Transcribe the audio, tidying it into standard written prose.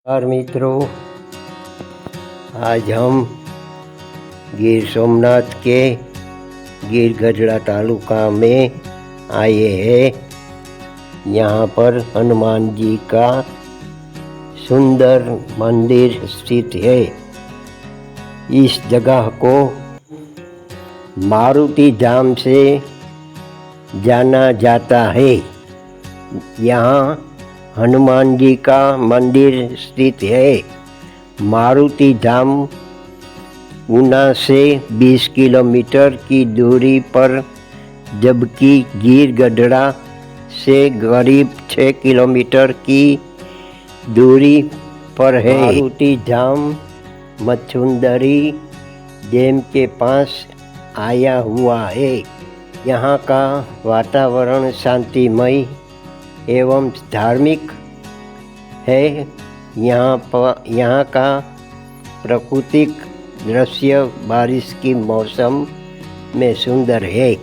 नमस्कार मित्रों, आज हम गिर सोमनाथ के गिर गढ़ड़ा तालुका में आए हैं। यहाँ पर हनुमान जी का सुंदर मंदिर स्थित है। इस जगह को मारुति धाम से जाना जाता है। यहाँ हनुमान जी का मंदिर स्थित है। मारुति धाम ऊना से 20 किलोमीटर की दूरी पर, जबकि गिर गढ़ड़ा से करीब 6 किलोमीटर की दूरी पर है। मारुति धाम मच्छुंदरी डैम के पास आया हुआ है। यहाँ का वातावरण शांतिमय एवं धार्मिक है। यहाँ का प्राकृतिक दृश्य बारिश की मौसम में सुंदर है।